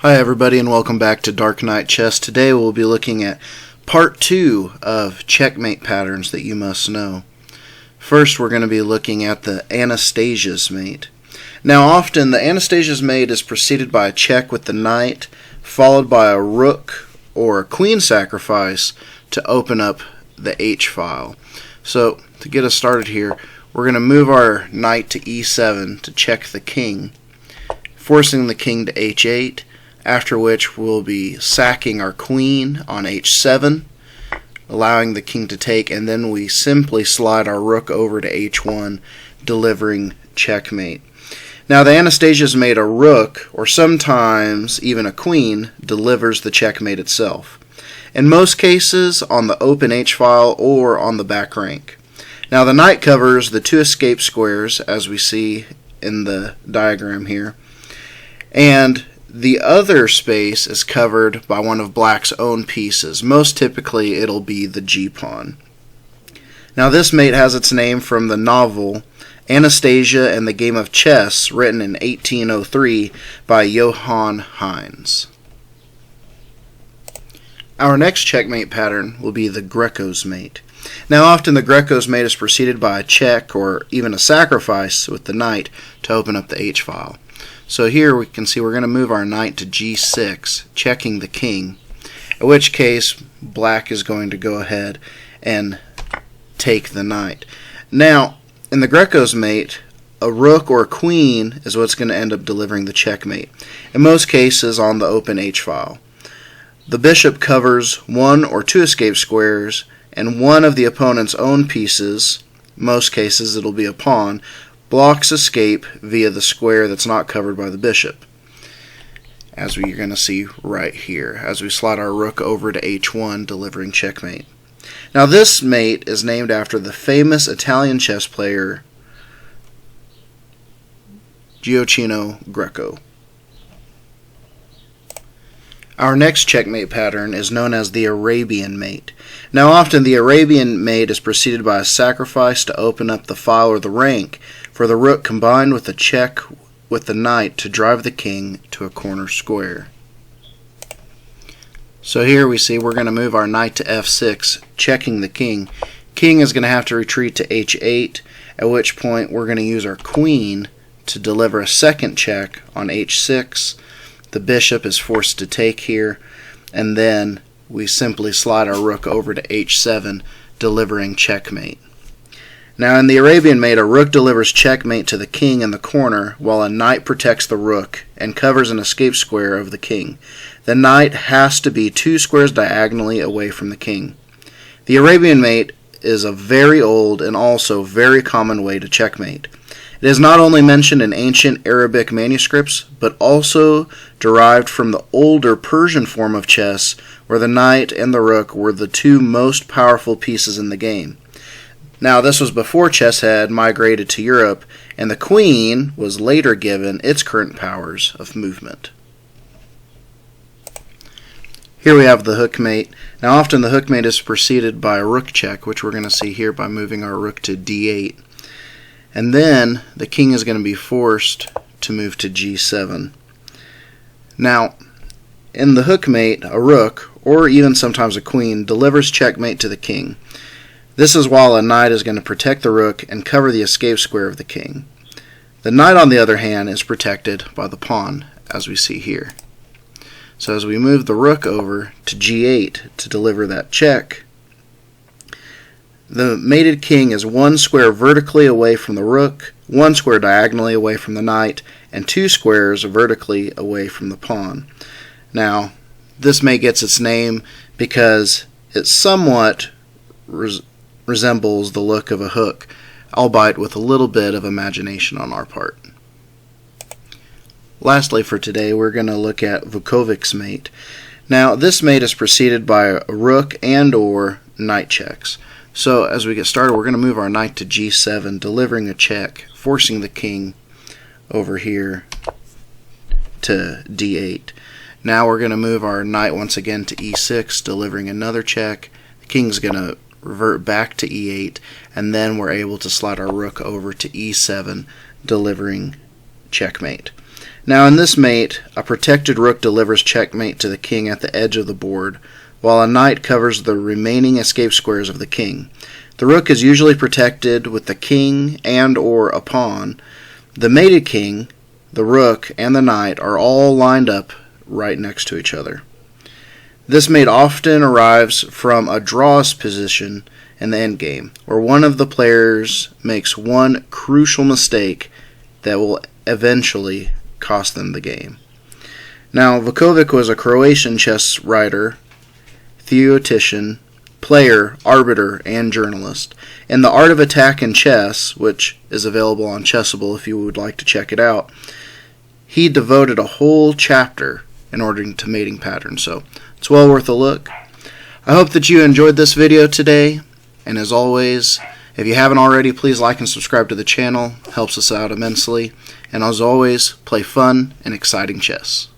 Hi everybody and welcome back to Dark Knight Chess. Today we'll be looking at part 2 of checkmate patterns that you must know. First we're going to be looking at the Anastasias Mate. Now often the Anastasias Mate is preceded by a check with the knight, followed by a rook or a queen sacrifice to open up the H file. So to get us started here, we're going to move our knight to E7 to check the king, forcing the king to H8. After which we'll be sacking our queen on H7, allowing the king to take, and then we simply slide our rook over to H1, delivering checkmate. Now the Anastasias Mate, a rook, or sometimes even a queen, delivers the checkmate itself. In most cases on the open H file or on the back rank. Now the knight covers the two escape squares, as we see in the diagram here, and the other space is covered by one of black's own pieces. Most typically it'll be the G-pawn. Now this mate has its name from the novel Anastasia and the Game of Chess, written in 1803 by Johann Heinz. Our next checkmate pattern will be the Grecos Mate. Now often the Grecos Mate is preceded by a check or even a sacrifice with the knight to open up the H file. So here we can see we're going to move our knight to G6, checking the king, in which case black is going to go ahead and take the knight. Now, in the Grecos Mate, a rook or a queen is what's going to end up delivering the checkmate, in most cases on the open H file. The bishop covers one or two escape squares, and one of the opponent's own pieces, most cases it'll be a pawn, blocks escape via the square that's not covered by the bishop, as we're going to see right here, as we slide our rook over to H1, delivering checkmate. Now this mate is named after the famous Italian chess player Gioacchino Greco. Our next checkmate pattern is known as the Arabian Mate. Now often the Arabian Mate is preceded by a sacrifice to open up the file or the rank for the rook combined with a check with the knight to drive the king to a corner square. So here we see we're going to move our knight to F6, checking the king. King is going to have to retreat to H8, at which point we're going to use our queen to deliver a second check on H6. The bishop is forced to take here, and then we simply slide our rook over to H7, delivering checkmate. Now in the Arabian Mate, a rook delivers checkmate to the king in the corner, while a knight protects the rook and covers an escape square of the king. The knight has to be 2 squares diagonally away from the king. The Arabian Mate is a very old and also very common way to checkmate. It is not only mentioned in ancient Arabic manuscripts, but also derived from the older Persian form of chess, where the knight and the rook were the two most powerful pieces in the game. Now this was before chess had migrated to Europe, and the queen was later given its current powers of movement. Here we have the hook mate. Now often the hook mate is preceded by a rook check, which we're going to see here by moving our rook to D8. And then the king is going to be forced to move to G7. Now, in the hook mate, a rook, or even sometimes a queen, delivers checkmate to the king. This is while a knight is going to protect the rook and cover the escape square of the king. The knight, on the other hand, is protected by the pawn, as we see here. So as we move the rook over to G8 to deliver that check, the mated king is 1 square vertically away from the rook, 1 square diagonally away from the knight, and 2 squares vertically away from the pawn. Now, this mate gets its name because it somewhat resembles the look of a hook, albeit with a little bit of imagination on our part. Lastly for today, we're going to look at Vukovics Mate. Now, this mate is preceded by a rook and or knight checks. So as we get started, we're going to move our knight to G7, delivering a check, forcing the king over here to D8. Now we're going to move our knight once again to E6, delivering another check. The king's going to revert back to E8, and then we're able to slide our rook over to E7, delivering checkmate. Now in this mate, a protected rook delivers checkmate to the king at the edge of the board, while a knight covers the remaining escape squares of the king. The rook is usually protected with the king and or a pawn. The mated king, the rook, and the knight are all lined up right next to each other. This mate often arrives from a draws position in the endgame, where one of the players makes one crucial mistake that will eventually cost them the game. Now, Vukovic was a Croatian chess writer, theoretician, player, arbiter, and journalist. In The Art of Attack in Chess, which is available on Chessable if you would like to check it out, he devoted a whole chapter in order to mating patterns, so it's well worth a look. I hope that you enjoyed this video today, and as always, if you haven't already, please like and subscribe to the channel. It helps us out immensely. And as always, play fun and exciting chess.